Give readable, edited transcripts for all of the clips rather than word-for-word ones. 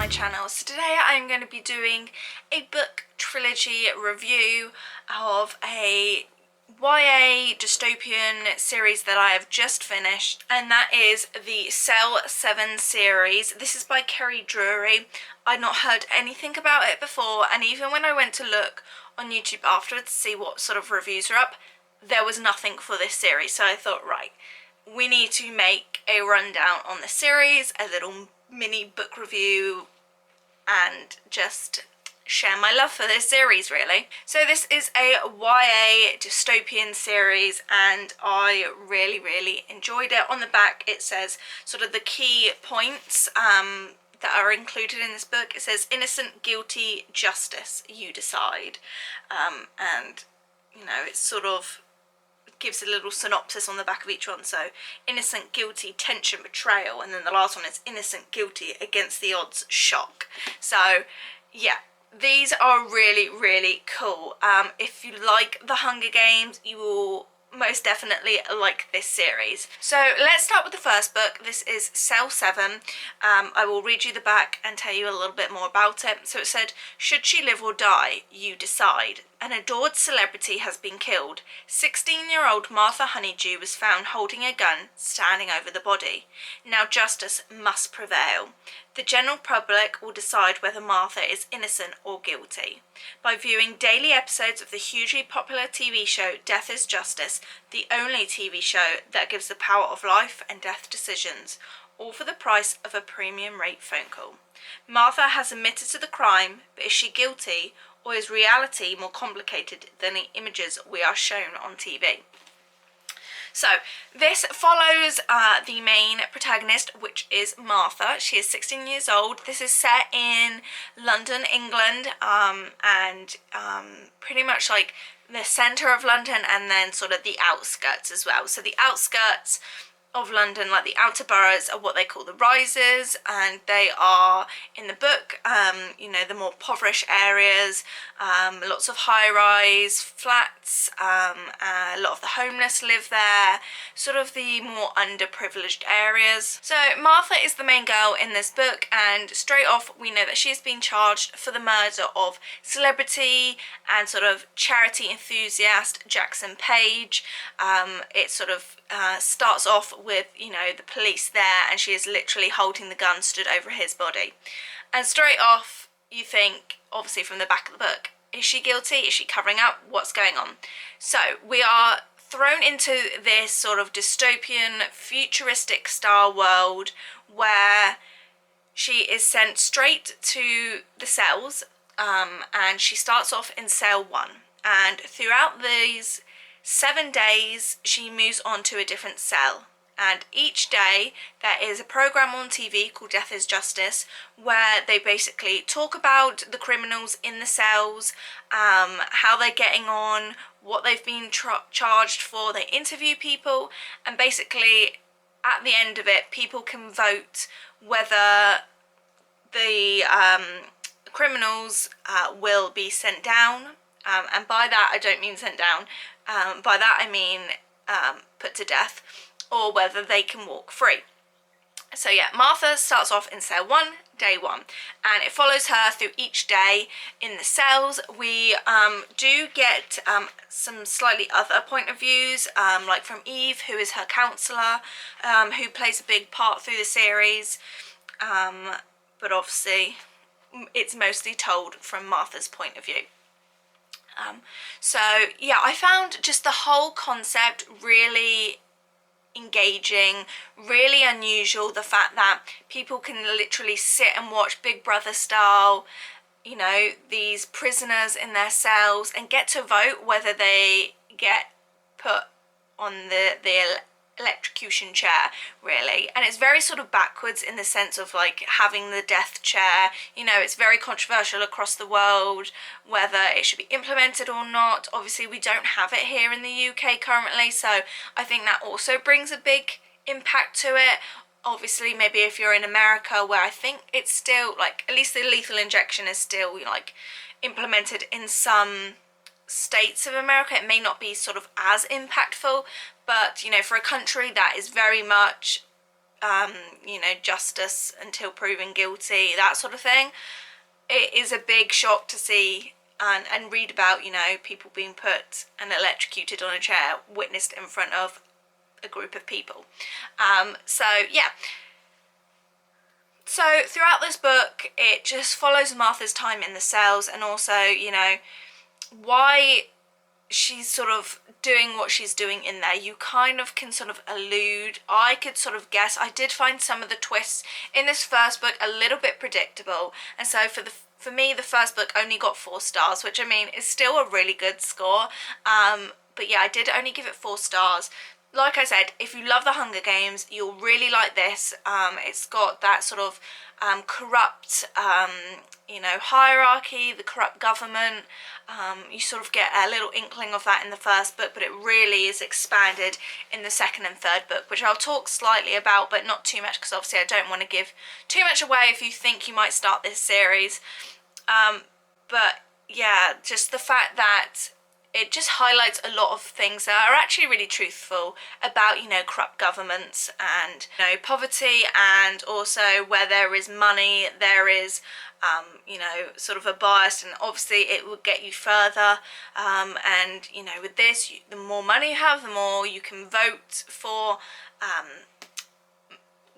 my channel. So today I'm going to be doing a book trilogy review of a YA dystopian series that I have just finished, and that is the Cell 7 series. This is by Kerry Drury. I'd not heard anything about it before, and even when I went to look on YouTube afterwards to see what sort of reviews are up, there was nothing for this series. So I thought, right, we need to make a rundown on the series, a little mini book review, and just share my love for this series, really. So this is a YA dystopian series, and I really enjoyed it. On the back it says sort of the key points that are included in this book. It says innocent, guilty, justice, you decide. And you know, it's sort of gives a little synopsis on the back of each one. So innocent, guilty, tension, betrayal, and then the last one is innocent, guilty, against the odds, shock. So yeah, these are really cool. If you like the Hunger Games, you will most definitely like this series. So let's start with the first book. This is Cell 7. I will read you the back and tell you a little bit more about it. So it said, should she live or die? You decide. An adored celebrity has been killed. 16-year-old Martha Honeydew was found holding a gun, standing over the body. Now justice must prevail. The general public will decide whether Martha is innocent or guilty. By viewing daily episodes of the hugely popular TV show Death is Justice, the only TV show that gives the power of life and death decisions, all for the price of a premium rate phone call. Martha has admitted to the crime, but is she guilty, or is reality more complicated than the images we are shown on TV? So this follows the main protagonist, which is Martha. She is 16 years old. This is set in London, England, and pretty much like the centre of London, and then sort of the outskirts as well. So the outskirts of London, like the outer boroughs, are what they call the rises, and they are in the book, you know, the more impoverished areas, lots of high-rise flats, a lot of the homeless live there, sort of the more underprivileged areas. So Martha is the main girl in this book, and straight off we know that she has been charged for the murder of celebrity and sort of charity enthusiast Jackson Page. It sort of starts off with, you know, the police there, and she is literally holding the gun stood over his body. And straight off you think, obviously from the back of the book, is she guilty? Is she covering up? What's going on? So we are thrown into this sort of dystopian, futuristic style world where she is sent straight to the cells, and she starts off in cell 1, and throughout these 7 days she moves on to a different cell, and each day there is a program on TV called Death is Justice, where they basically talk about the criminals in the cells, how they're getting on, what they've been charged for. They interview people, and basically at the end of it people can vote whether the criminals will be sent down, and by that I don't mean sent down, by that I mean put to death, or whether they can walk free. So yeah, Martha starts off in cell 1, day 1, and it follows her through each day in the cells. We do get some slightly other point of views, like from Eve, who is her counsellor, who plays a big part through the series, but obviously it's mostly told from Martha's point of view. So yeah, I found just the whole concept really engaging, really unusual. The fact that people can literally sit and watch Big Brother style, you know, these prisoners in their cells, and get to vote whether they get put on the electrocution chair, really. And it's very sort of backwards in the sense of like having the death chair. You know, it's very controversial across the world whether it should be implemented or not. Obviously we don't have it here in the UK currently, so I think that also brings a big impact to it. Obviously maybe if you're in America, where I think it's still like, at least the lethal injection is still, you know, like implemented in some states of America, it may not be sort of as impactful, but you know, for a country that is very much you know, justice until proven guilty, that sort of thing. It is a big shock to see and read about, you know, people being put and electrocuted on a chair, witnessed in front of a group of people. So yeah. So throughout this book, it just follows Martha's time in the cells, and also, you know, why she's sort of doing what she's doing in there. You kind of can sort of allude, I could sort of guess. I did find some of the twists in this first book a little bit predictable, and so for me, the first book only got 4 stars, which, I mean, is still a really good score. But yeah, I did only give it 4 stars. Like I said, if you love the Hunger Games, you'll really like this. It's got that sort of corrupt, you know, hierarchy, the corrupt government. You sort of get a little inkling of that in the first book, but it really is expanded in the second and third book, which I'll talk slightly about, but not too much, because obviously I don't want to give too much away if you think you might start this series. But yeah, just the fact that it just highlights a lot of things that are actually really truthful about, you know, corrupt governments and, you know, poverty, and also where there is money, there is, you know, sort of a bias, and obviously it will get you further. And, you know, with this, the more money you have, the more you can vote for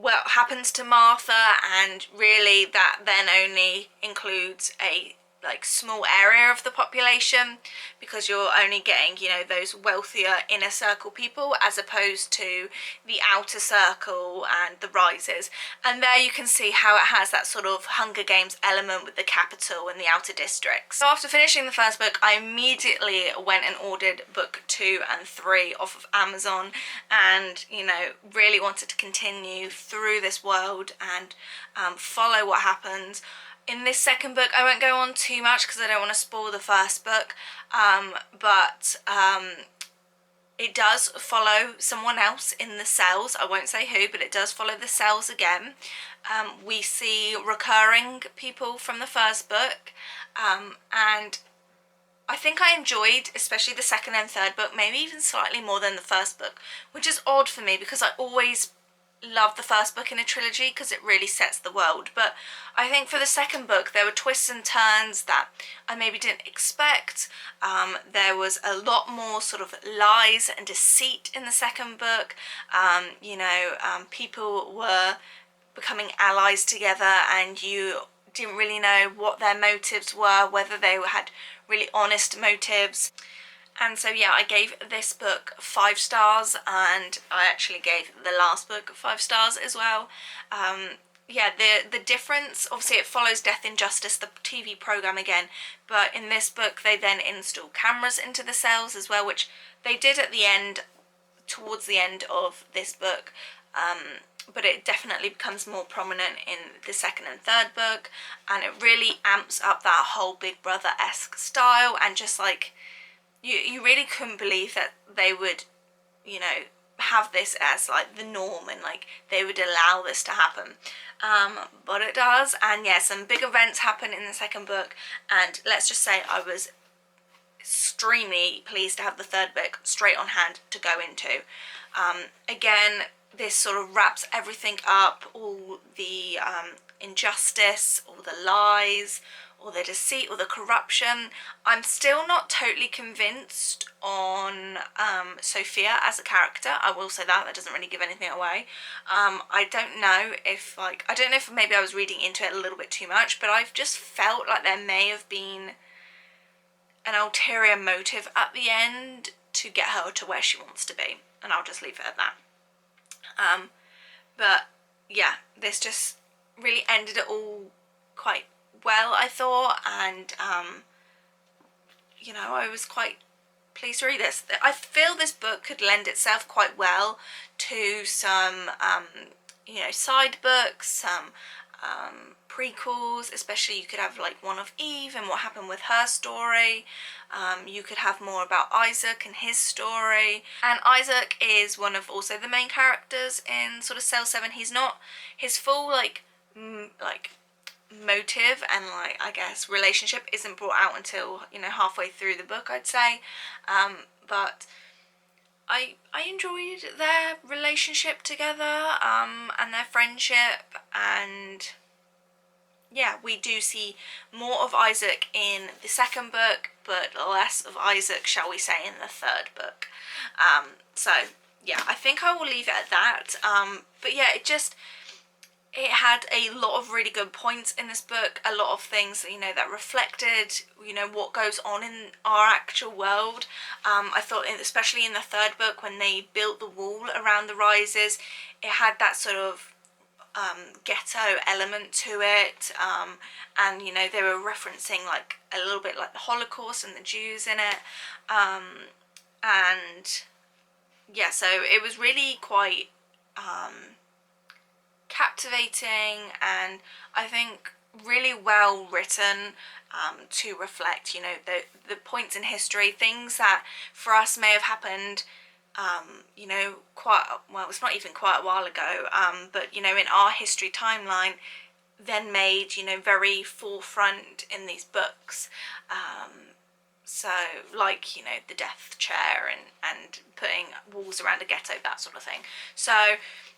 what happens to Martha, and really that then only includes a small area of the population, because you're only getting, you know, those wealthier inner circle people as opposed to the outer circle and the rises. And there you can see how it has that sort of Hunger Games element with the capital and the outer districts. So after finishing the first book, I immediately went and ordered book 2 and 3 off of Amazon, and, you know, really wanted to continue through this world and follow what happens. In this second book, I won't go on too much because I don't want to spoil the first book, but it does follow someone else in the cells. I won't say who, but it does follow the cells again. We see recurring people from the first book, and I think I enjoyed especially the second and third book, maybe even slightly more than the first book, which is odd for me because I always love the first book in a trilogy because it really sets the world. But I think for the second book there were twists and turns that I maybe didn't expect. There was a lot more sort of lies and deceit in the second book. You know, people were becoming allies together and you didn't really know what their motives were, whether they had really honest motives. And so yeah, I gave this book 5 stars, and I actually gave the last book 5 stars as well. Yeah, the difference, obviously it follows Death in Justice, the TV programme again, but in this book they then install cameras into the cells as well, which they did at the end, towards the end of this book, but it definitely becomes more prominent in the second and third book, and it really amps up that whole Big Brother-esque style, and just like, you really couldn't believe that they would, you know, have this as like the norm, and like they would allow this to happen. But it does, and yeah, some big events happen in the second book, and let's just say I was extremely pleased to have the third book straight on hand to go into. Again, this sort of wraps everything up, all the injustice, all the lies, or the deceit, or the corruption. I'm still not totally convinced on Sophia as a character. I will say that doesn't really give anything away. I don't know if maybe I was reading into it a little bit too much, but I've just felt like there may have been an ulterior motive at the end to get her to where she wants to be, and I'll just leave it at that. But yeah, this just really ended it all quite well, I thought, and you know, I was quite pleased to read this. I feel this book could lend itself quite well to some you know, side books, some prequels, especially you could have like one of Eve and what happened with her story. You could have more about Isaac and his story, and Isaac is one of also the main characters in sort of Cell 7. He's not, his full like motive and like, I guess, relationship isn't brought out until, you know, halfway through the book, I'd say. But I enjoyed their relationship together, and their friendship, and yeah, we do see more of Isaac in the second book, but less of Isaac, shall we say, in the third book. So yeah, I think I will leave it at that. But yeah, it had a lot of really good points in this book, a lot of things, you know, that reflected, you know, what goes on in our actual world. I thought, especially in the third book, when they built the wall around the rises, it had that sort of ghetto element to it, and you know, they were referencing like a little bit like the Holocaust and the Jews in it, and yeah, so it was really quite captivating, and I think really well written, to reflect, you know, the points in history, things that for us may have happened, you know, well, it's not even quite a while ago, but you know, in our history timeline, then made, you know, very forefront in these books. So like, you know, the death chair and putting walls around a ghetto, that sort of thing. So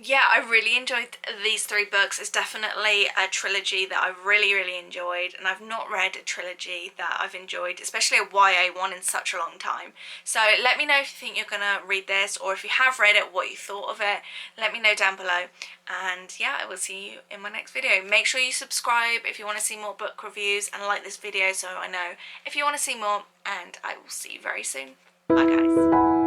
yeah, I really enjoyed these three books. It's definitely a trilogy that I really enjoyed, and I've not read a trilogy that I've enjoyed, especially a YA one, in such a long time. So let me know if you think you're gonna read this, or if you have read it, what you thought of it. Let me know down below, and yeah, I will see you in my next video. Make sure you subscribe if you want to see more book reviews, and like this video so I know if you want to see more, and I will see you very soon. Bye guys.